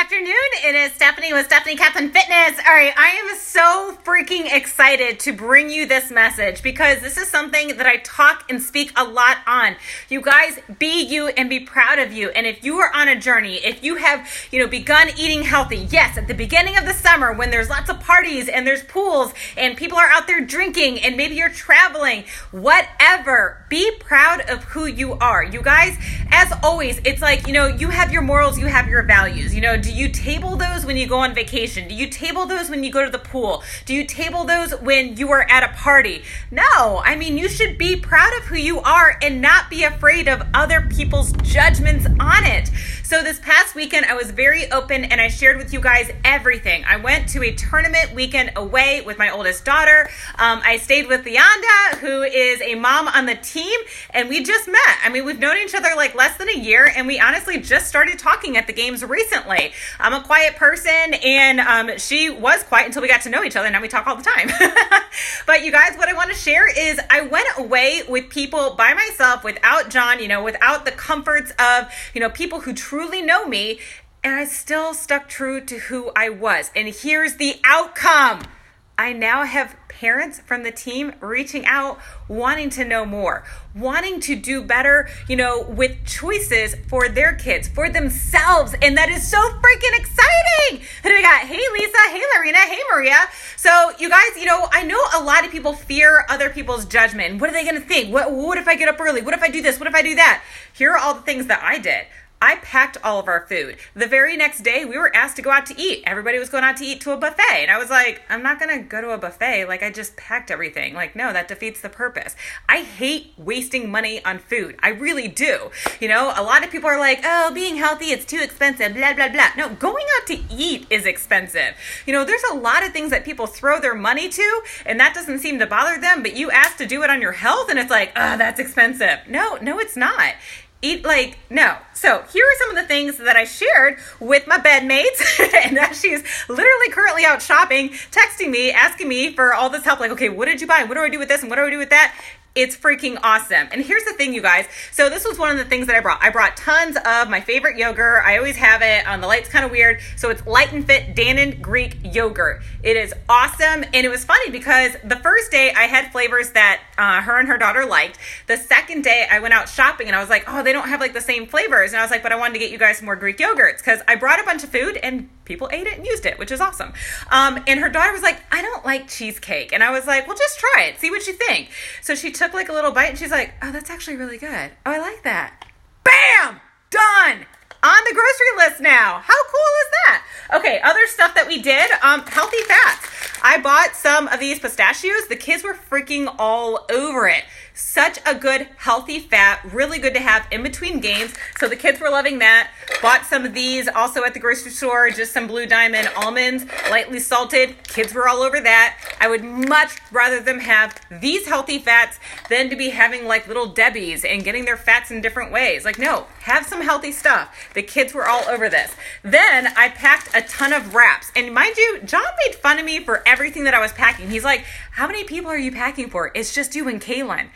afternoon. It is Stephanie with Stephanie Cats and Fitness. All right, I am so freaking excited to bring you this message because this is something that I talk and speak a lot on. You guys, be you and be proud of you. And if you are on a journey, if you have, begun eating healthy, yes, at the beginning of the summer when there's lots of parties and there's pools and people are out there drinking and maybe you're traveling, whatever, be proud of who you are. You guys, as always, it's like, you have your morals, you have your values. Do you table those when you go on vacation? Do you table those when you go to the pool? Do you table those when you are at a party? No, you should be proud of who you are and not be afraid of other people's judgments on it. So this past weekend, I was very open and I shared with you guys everything. I went to a tournament weekend away with my oldest daughter. I stayed with Leonda, who is a mom on the team, and we just met. We've known each other like less than a year, and we honestly just started talking at the games recently. I'm a quiet person, and she was quiet until we got to know each other. Now we talk all the time. But you guys, what I want to share is I went away with people by myself without John, without the comforts of, people who truly know me, and I still stuck true to who I was. And here's the outcome. I now have parents from the team reaching out, wanting to know more, wanting to do better, with choices for their kids, for themselves. And that is so freaking exciting. Who do we got? Hey, Lisa. Hey, Lorena. Hey, Maria. So you guys, I know a lot of people fear other people's judgment. What are they going to think? What if I get up early? What if I do this? What if I do that? Here are all the things that I did. I packed all of our food. The very next day, we were asked to go out to eat. Everybody was going out to eat to a buffet. And I was like, I'm not going to go to a buffet. I just packed everything. No, that defeats the purpose. I hate wasting money on food. I really do. A lot of people are like, oh, being healthy, it's too expensive, blah, blah, blah. No, going out to eat is expensive. There's a lot of things that people throw their money to, and that doesn't seem to bother them. But you ask to do it on your health, and it's like, oh, that's expensive. No, it's not. No. So here are some of the things that I shared with my bedmates. And now she's literally currently out shopping, texting me, asking me for all this help. Okay, what did you buy? What do I do with this? And what do I do with that? It's freaking awesome. And here's the thing, you guys. So this was one of the things that I brought. I brought tons of my favorite yogurt. I always have it. The light's kind of weird. So it's Light and Fit Dannon Greek yogurt. It is awesome. And it was funny because the first day I had flavors that her and her daughter liked. The second day I went out shopping and I was like, oh, they don't have the same flavors. And I was like, but I wanted to get you guys some more Greek yogurts because I brought a bunch of food and people ate it and used it, which is awesome. And her daughter was like, I don't like cheesecake. And I was like, well, just try it. See what you think. So she took a little bite and she's like, oh, that's actually really good. Oh, I like that. Bam! Done! On the grocery list now. How cool is that? Okay, other stuff that we did, healthy fats. I bought some of these pistachios. The kids were freaking all over it. Such a good healthy fat, really good to have in between games. So the kids were loving that. Bought some of these also at the grocery store, just some Blue Diamond almonds, lightly salted. Kids were all over that. I would much rather them have these healthy fats than to be having little Debbie's and getting their fats in different ways. No, have some healthy stuff. The kids were all over this. Then I packed a ton of wraps. And mind you, John made fun of me for everything that I was packing. He's like, how many people are you packing for? It's just you and Kaylin.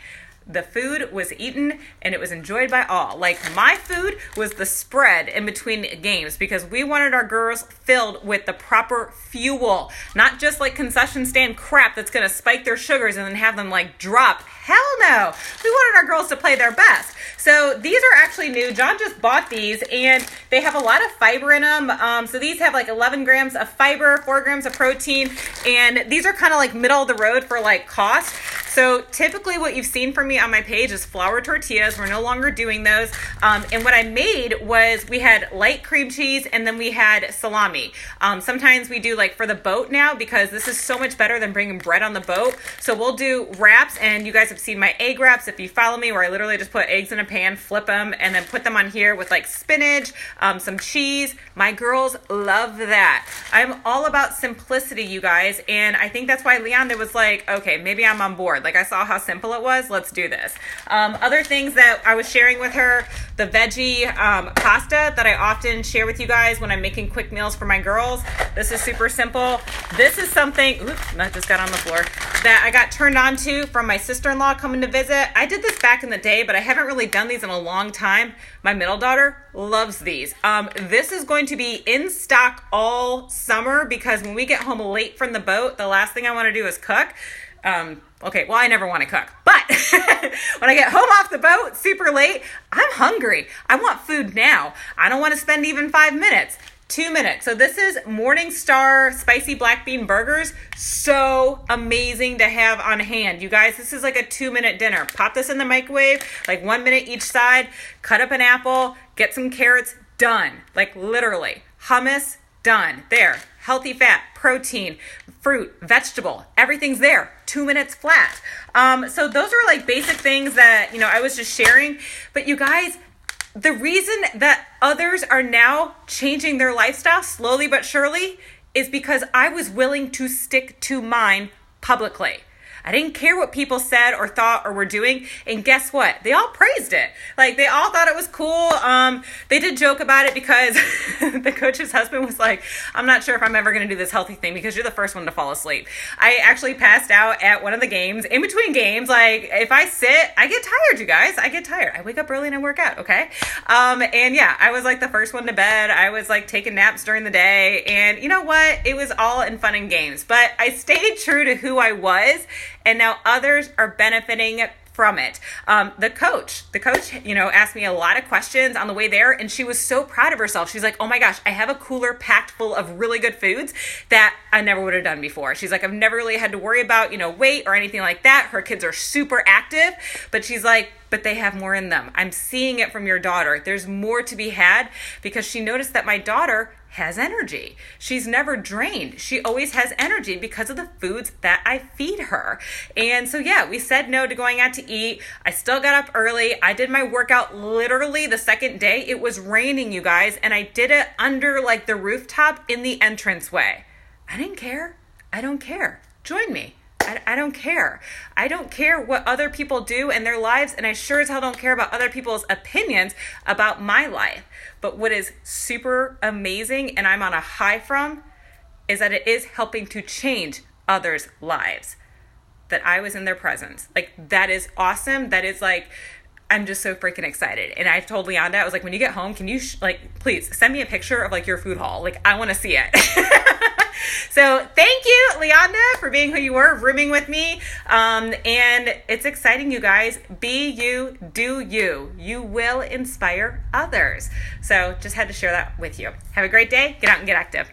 The food was eaten and it was enjoyed by all. My food was the spread in between games because we wanted our girls filled with the proper fuel, not just concession stand crap that's going to spike their sugars and then have them drop. Hell no. We wanted our girls to play their best. So these are actually new. John just bought these and they have a lot of fiber in them. So these have 11 grams of fiber, 4 grams of protein, and these are kind of middle of the road for cost. So typically what you've seen from me on my page is flour tortillas. We're no longer doing those. And what I made was we had light cream cheese and then we had salami. Sometimes we do for the boat now because this is so much better than bringing bread on the boat. So we'll do wraps, and you guys have seen my egg wraps if you follow me, where I literally just put eggs in a pan, flip them, and then put them on here with spinach, some cheese. My girls love that. I'm all about simplicity, you guys. And I think that's why Leonda was like, okay, maybe I'm on board. I saw how simple it was. Let's do this. Other things that I was sharing with her, the veggie pasta that I often share with you guys when I'm making quick meals for my girls. This is super simple. This is something, oops, that just got on the floor. that I got turned on to from my sister-in-law coming to visit. I did this back in the day, but I haven't really done these in a long time. My middle daughter loves these. This is going to be in stock all summer because when we get home late from the boat, the last thing I want to do is cook. Okay, well, I never want to cook, but when I get home off the boat super late, I'm hungry. I want food now. I don't want to spend even 5 minutes. 2 minutes. So this is Morningstar Spicy Black Bean Burgers. So amazing to have on hand. You guys, this is like a 2-minute dinner. Pop this in the microwave, like 1 minute each side, cut up an apple, get some carrots, done. Like literally. Hummus, done. There. Healthy fat, protein, fruit, vegetable, everything's there. 2 minutes flat. So those are like basic things that, I was just sharing. But you guys, the reason that others are now changing their lifestyle slowly but surely is because I was willing to stick to mine publicly. I didn't care what people said or thought or were doing. And guess what? They all praised it. Like they all thought it was cool. They did joke about it because the coach's husband was like, I'm not sure if I'm ever going to do this healthy thing because you're the first one to fall asleep. I actually passed out at one of the games. In between games, like if I sit, I get tired, you guys. I get tired. I wake up early and I work out, okay? And yeah, I was like the first one to bed. I was like taking naps during the day. And you know what? It was all in fun and games. But I stayed true to who I was. And now others are benefiting from it. The coach, asked me a lot of questions on the way there, and she was so proud of herself. She's like, oh my gosh, I have a cooler packed full of really good foods that I never would have done before. She's like, I've never really had to worry about, weight or anything like that. Her kids are super active, but she's like, but they have more in them. I'm seeing it from your daughter. There's more to be had because she noticed that my daughter has energy. She's never drained. She always has energy because of the foods that I feed her. And so, yeah, we said no to going out to eat. I still got up early. I did my workout literally the second day. It was raining, you guys, and I did it under like the rooftop in the entranceway. I didn't care. I don't care. Join me. I don't care. I don't care what other people do in their lives, and I sure as hell don't care about other people's opinions about my life. But what is super amazing, and I'm on a high from, is that it is helping to change others' lives. That I was in their presence. Like, that is awesome. That is like, I'm just so freaking excited. And I told Leonda, I was like, when you get home, can you, please send me a picture of like your food haul. Like, I want to see it. So thank you, Leonda, for being who you were, rooming with me. And it's exciting, you guys. Be you, do you. You will inspire others. So just had to share that with you. Have a great day. Get out and get active.